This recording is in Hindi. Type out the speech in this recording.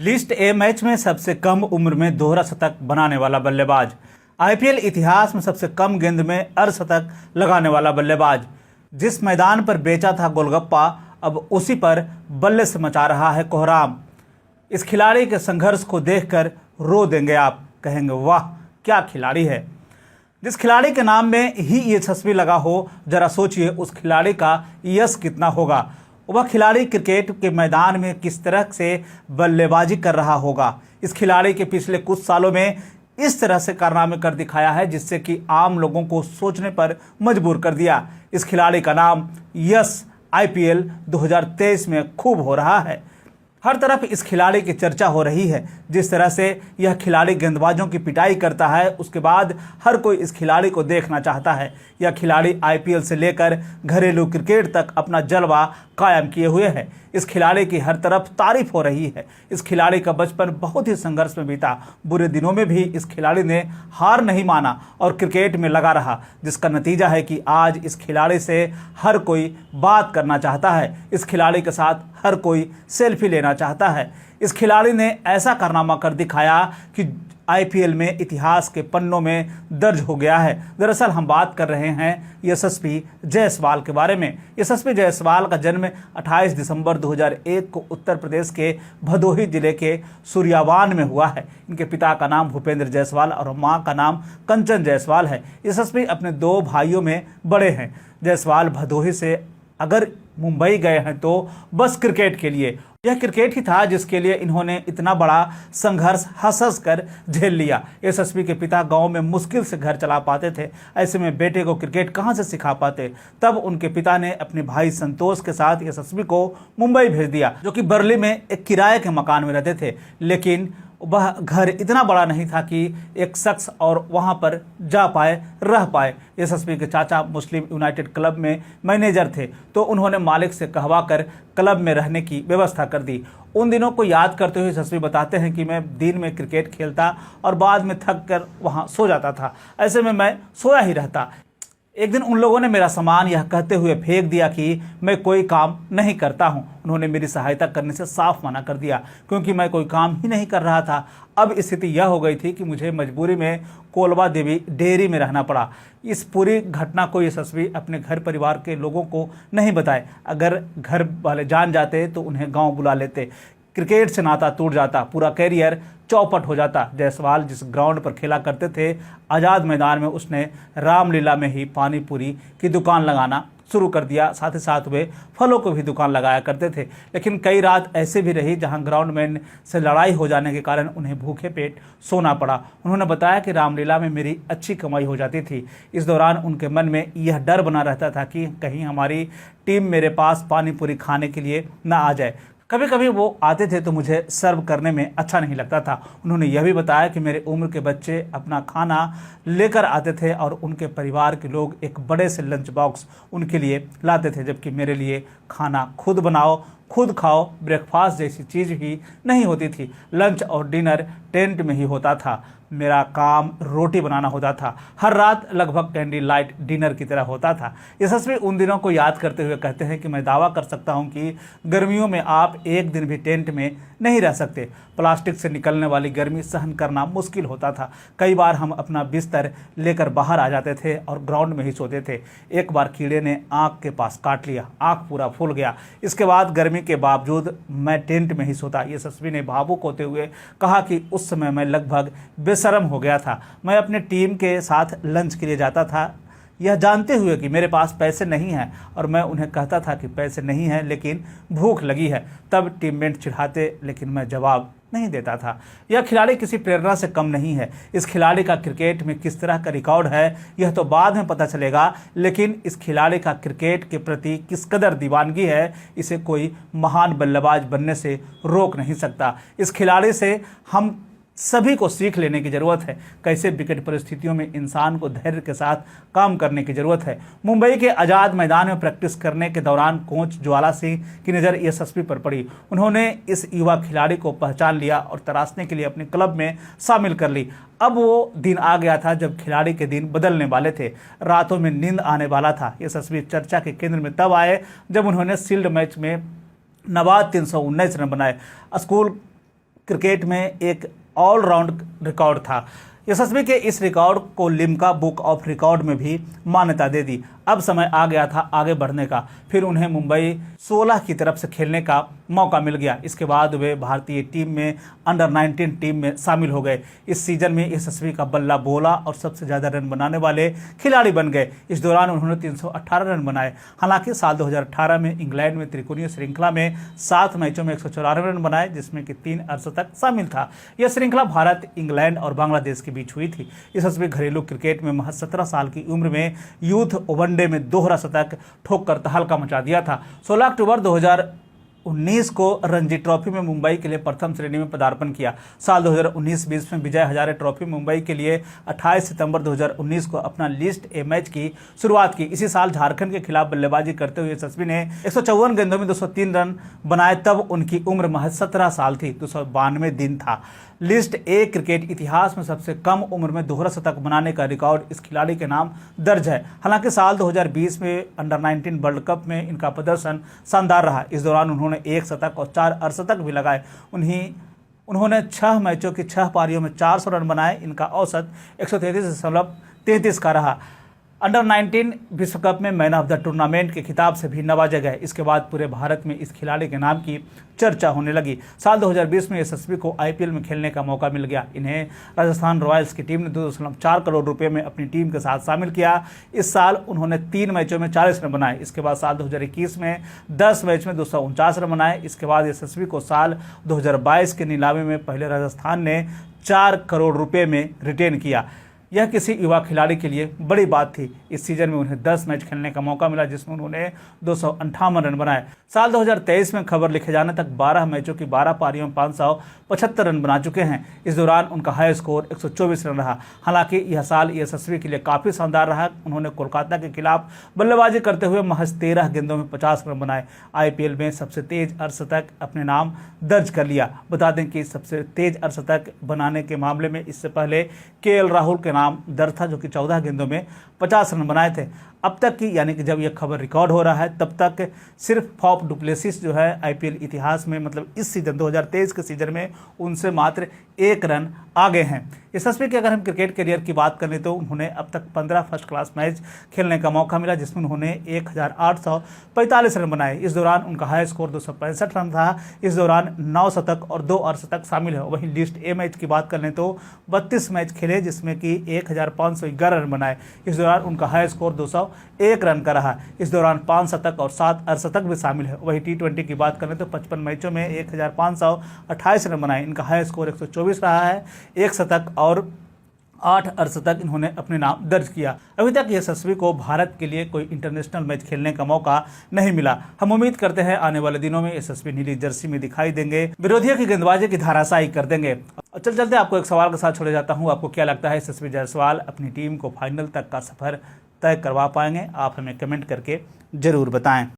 लिस्ट ए मैच में सबसे कम उम्र में दोहरा शतक बनाने वाला बल्लेबाज, आईपीएल इतिहास में सबसे कम गेंद में अर्धशतक लगाने वाला बल्लेबाज, जिस मैदान पर बेचा था गोलगप्पा अब उसी पर बल्ले से मचा रहा है कोहराम। इस खिलाड़ी के संघर्ष को देखकर रो देंगे आप, कहेंगे वाह क्या खिलाड़ी है। जिस खिलाड़ी के नाम में ही ये यशस्वी लगा हो, जरा सोचिए उस खिलाड़ी का यश कितना होगा। वह खिलाड़ी क्रिकेट के मैदान में किस तरह से बल्लेबाजी कर रहा होगा। इस खिलाड़ी के पिछले कुछ सालों में इस तरह से कारनामे कर दिखाया है जिससे कि आम लोगों को सोचने पर मजबूर कर दिया। इस खिलाड़ी का नाम यश आईपीएल 2023 में खूब हो रहा है। हर तरफ इस खिलाड़ी की चर्चा हो रही है। जिस तरह से यह खिलाड़ी गेंदबाजों की पिटाई करता है, उसके बाद हर कोई इस खिलाड़ी को देखना चाहता है। यह खिलाड़ी आईपीएल से लेकर घरेलू क्रिकेट तक अपना जलवा कायम किए हुए है। इस खिलाड़ी की हर तरफ तारीफ हो रही है। इस खिलाड़ी का बचपन बहुत ही संघर्ष में बीता। बुरे दिनों में भी इस खिलाड़ी ने हार नहीं माना और क्रिकेट में लगा रहा, जिसका नतीजा है कि आज इस खिलाड़ी से हर कोई बात करना चाहता है। इस खिलाड़ी के साथ हर कोई सेल्फी लेना चाहता है। इस खिलाड़ी ने ऐसा कारनामा कर दिखाया कि आईपीएल में इतिहास के पन्नों में दर्ज हो गया है। दरअसल हम बात कर रहे हैं यशस्वी जायसवाल के बारे में। यशस्वी जायसवाल का जन्म 28 दिसंबर 2001 को उत्तर प्रदेश के भदोही जिले के सूर्यावान में हुआ है। इनके पिता का नाम भूपेंद्र जायसवाल और मां का नाम कंचन जायसवाल है। यशस्वी अपने 2 भाइयों में बड़े हैं। जायसवाल भदोही से अगर मुंबई गए हैं तो बस क्रिकेट के लिए। यह क्रिकेट ही था जिसके लिए इन्होंने इतना बड़ा संघर्ष हंस कर झेल लिया। यशस्वी के पिता गांव में मुश्किल से घर चला पाते थे। ऐसे में बेटे को क्रिकेट कहां से सिखा पाते। तब उनके पिता ने अपने भाई संतोष के साथ यशस्वी को मुंबई भेज दिया, जो कि बर्ली में एक किराए के मकान में रहते थे। लेकिन वह घर इतना बड़ा नहीं था कि एक शख्स और वहां पर जा पाए, रह पाए। यशस्वी के चाचा मुस्लिम यूनाइटेड क्लब में मैनेजर थे, तो उन्होंने मालिक से कहवा कर क्लब में रहने की व्यवस्था कर दी। उन दिनों को याद करते हुए यशस्वी बताते हैं कि मैं दिन में क्रिकेट खेलता और बाद में थक कर वहाँ सो जाता था। ऐसे में मैं सोया ही रहता। एक दिन उन लोगों ने मेरा सामान यह कहते हुए फेंक दिया कि मैं कोई काम नहीं करता हूं। उन्होंने मेरी सहायता करने से साफ मना कर दिया क्योंकि मैं कोई काम ही नहीं कर रहा था। अब स्थिति यह हो गई थी कि मुझे मजबूरी में कोलवा देवी डेयरी में रहना पड़ा। इस पूरी घटना को यशस्वी अपने घर परिवार के लोगों को नहीं बताए। अगर घर वाले जान जाते तो उन्हें गाँव बुला लेते। क्रिकेट से नाता टूट जाता, पूरा कैरियर चौपट हो जाता। जायसवाल जिस ग्राउंड पर खेला करते थे, आज़ाद मैदान में उसने रामलीला में ही पानी पूरी की दुकान लगाना शुरू कर दिया। साथ ही साथ वे फलों को भी दुकान लगाया करते थे। लेकिन कई रात ऐसे भी रही जहां ग्राउंडमैन से लड़ाई हो जाने के कारण उन्हें भूखे पेट सोना पड़ा। उन्होंने बताया कि रामलीला में मेरी अच्छी कमाई हो जाती थी। इस दौरान उनके मन में यह डर बना रहता था कि कहीं हमारी टीम मेरे पास पानी पूरी खाने के लिए ना आ जाए। कभी कभी वो आते थे तो मुझे सर्व करने में अच्छा नहीं लगता था। उन्होंने यह भी बताया कि मेरे उम्र के बच्चे अपना खाना लेकर आते थे और उनके परिवार के लोग एक बड़े से लंच बॉक्स उनके लिए लाते थे, जबकि मेरे लिए खाना खुद बनाओ खुद खाओ ब्रेकफास्ट जैसी चीज़ ही नहीं होती थी। लंच और डिनर टेंट में ही होता था। मेरा काम रोटी बनाना होता था। हर रात लगभग कैंडल लाइट डिनर की तरह होता था। यशस्वी उन दिनों को याद करते हुए कहते हैं कि मैं दावा कर सकता हूं कि गर्मियों में आप एक दिन भी टेंट में नहीं रह सकते। प्लास्टिक से निकलने वाली गर्मी सहन करना मुश्किल होता था। कई बार हम अपना बिस्तर लेकर बाहर आ जाते थे और ग्राउंड में ही सोते थे। एक बार कीड़े ने आँख के पास काट लिया, आँख पूरा फूल गया। इसके बाद गर्मी के बावजूद मैं टेंट में ही सोता। यशस्वी ने भावुक होते हुए कहा कि उस समय मैं लगभग बेशर्म हो गया था। मैं अपने टीम के साथ लंच के लिए जाता था, यह जानते हुए कि मेरे पास पैसे नहीं हैं, और मैं उन्हें कहता था कि पैसे नहीं हैं लेकिन भूख लगी है। तब टीममेट चिढ़ाते लेकिन मैं जवाब नहीं देता था। यह खिलाड़ी किसी प्रेरणा से कम नहीं है। इस खिलाड़ी का क्रिकेट में किस तरह का रिकॉर्ड है यह तो बाद में पता चलेगा, लेकिन इस खिलाड़ी का क्रिकेट के प्रति किस कदर दीवानगी है इसे कोई महान बल्लेबाज बनने से रोक नहीं सकता। इस खिलाड़ी से हम सभी को सीख लेने की ज़रूरत है। कैसे विकट परिस्थितियों में इंसान को धैर्य के साथ काम करने की ज़रूरत है। मुंबई के आज़ाद मैदान में प्रैक्टिस करने के दौरान कोच ज्वाला सिंह की नज़र यशस्वी पर पड़ी। उन्होंने इस युवा खिलाड़ी को पहचान लिया और तराशने के लिए अपने क्लब में शामिल कर ली। अब वो दिन आ गया था जब खिलाड़ी के दिन बदलने वाले थे। रातों में नींद आने वाला था। यशस्वी चर्चा के केंद्र में तब आए जब उन्होंने शील्ड मैच में नवाद 319 रन बनाए। स्कूल क्रिकेट में एक ऑलराउंड रिकॉर्ड था। यशस्वी के इस रिकॉर्ड को लिम्का बुक ऑफ रिकॉर्ड में भी मान्यता दे दी। अब समय आ गया था आगे बढ़ने का। फिर उन्हें मुंबई 16 की तरफ से खेलने का मौका मिल गया। इसके बाद वे भारतीय टीम में अंडर 19 टीम में शामिल हो गए। इस सीजन में यशस्वी का बल्ला बोला और सबसे ज़्यादा रन बनाने वाले खिलाड़ी बन गए। इस दौरान उन्होंने 318 रन बनाए। हालांकि साल 2018 में इंग्लैंड में त्रिकोणीय श्रृंखला में 7 मैचों में 194 रन बनाए, जिसमें कि 3 अर्धशतक शामिल था। यह श्रृंखला भारत, इंग्लैंड और बांग्लादेश के बीच हुई थी। यशस्वी घरेलू क्रिकेट में महज 17 साल की उम्र में यूथ वनडे में दोहरा शतक ठोककर तहलका मचा दिया था। 16 अक्टूबर 2019 को रणजी ट्रॉफी में मुंबई के लिए प्रथम श्रेणी में पदार्पण किया। साल 2019-20 में विजय हजारे ट्रॉफी मुंबई के लिए 28 सितंबर 2019 को अपना लिस्ट ए मैच की शुरुआत की। इसी साल झारखंड के खिलाफ बल्लेबाजी करते हुए यशस्वी ने 154 गेंदों में 203 रन बनाए। तब उनकी उम्र महज 17 साल थी, 292 दिन था। लिस्ट ए क्रिकेट इतिहास में सबसे कम उम्र में दोहरा शतक बनाने का रिकॉर्ड इस खिलाड़ी के नाम दर्ज है। हालांकि साल 2020 में अंडर 19 वर्ल्ड कप में इनका प्रदर्शन शानदार रहा। इस दौरान उन्होंने 1 शतक और 4 अर्धशतक भी लगाए। उन्होंने 6 मैचों की 6 पारियों में 400 रन बनाए। इनका औसत 133.33 का रहा। अंडर 19 विश्व कप में मैन ऑफ द टूर्नामेंट के खिताब से भी नवाजा गए। इसके बाद पूरे भारत में इस खिलाड़ी के नाम की चर्चा होने लगी। साल 2020 में यशस्वी को आईपीएल में खेलने का मौका मिल गया। इन्हें राजस्थान रॉयल्स की टीम ने 2.4 करोड़ रुपए में अपनी टीम के साथ शामिल किया। इस साल उन्होंने 3 मैचों में 40 रन बनाए। इसके बाद साल 2021 में 10 मैच में 249 रन बनाए। इसके बाद यशस्वी को साल 2022 के नीलामी में पहले राजस्थान ने 4 करोड़ रुपए में रिटेन किया। यह किसी युवा खिलाड़ी के लिए बड़ी बात थी। इस सीजन में उन्हें 10 मैच खेलने का मौका मिला, जिसमें उन्होंने 258 रन बनाए। साल 2023 में खबर लिखे जाने तक 12 मैचों की 12 पारियों में 575 रन बना चुके हैं। इस दौरान उनका हाई स्कोर 124 रन रहा। हालांकि यह साल यशस्वी के लिए काफ़ी शानदार रहा। उन्होंने कोलकाता के खिलाफ बल्लेबाजी करते हुए महज 13 गेंदों में 50 रन बनाए। आईपीएल में सबसे तेज अर्धशतक अपने नाम दर्ज कर लिया। बता दें कि सबसे तेज अर्धशतक बनाने के मामले में इससे पहले केएल राहुल के नाम दर्ज था, जो कि 14 गेंदों में 50 रन बनाए थे। अब तक की, यानी कि जब यह खबर रिकॉर्ड हो रहा है तब तक सिर्फ फॉफ डुप्लेसिस जो है आईपीएल इतिहास में, मतलब इस सीजन 2023 के सीजन में उनसे मात्र 1 रन आगे हैं। यशस्वी के अगर हम क्रिकेट करियर की बात करें तो उन्होंने अब तक 15 फर्स्ट क्लास मैच खेलने का मौका मिला, जिसमें उन्होंने 1845 रन बनाए। इस दौरान उनका हाई स्कोर 265 रन था। इस दौरान 9 शतक और 2 अर्धशतक शामिल है। वहीं लिस्ट ए मैच की बात कर लें तो 32 मैच खेले, जिसमें कि 1511 रन बनाए। इस दौरान उनका हाई स्कोर 201 रन का रहा। इस दौरान 5 शतक और 7 अर्धशतक भी शामिल है। वहीं टी20 की बात करें तो 55 मैचों में 1528 रन बनाए। इनका हाई स्कोर 124 रहा है। 1 शतक और 8 अर्धशतक इन्होंने अपने नाम दर्ज किया। अभी तक यशस्वी को भारत के लिए कोई इंटरनेशनल मैच खेलने का मौका नहीं मिला। हम उम्मीद करते हैं आने वाले दिनों में यशस्वी नीली जर्सी में दिखाई देंगे, विरोधियों की गेंदबाजी की धाराशाही कर देंगे। चलते आपको एक सवाल के साथ छोड़े जाता हूँ। आपको क्या लगता है यशस्वी जायसवाल अपनी टीम को फाइनल तक का सफर तय करवा पाएंगे? आप हमें कमेंट करके जरूर बताएं।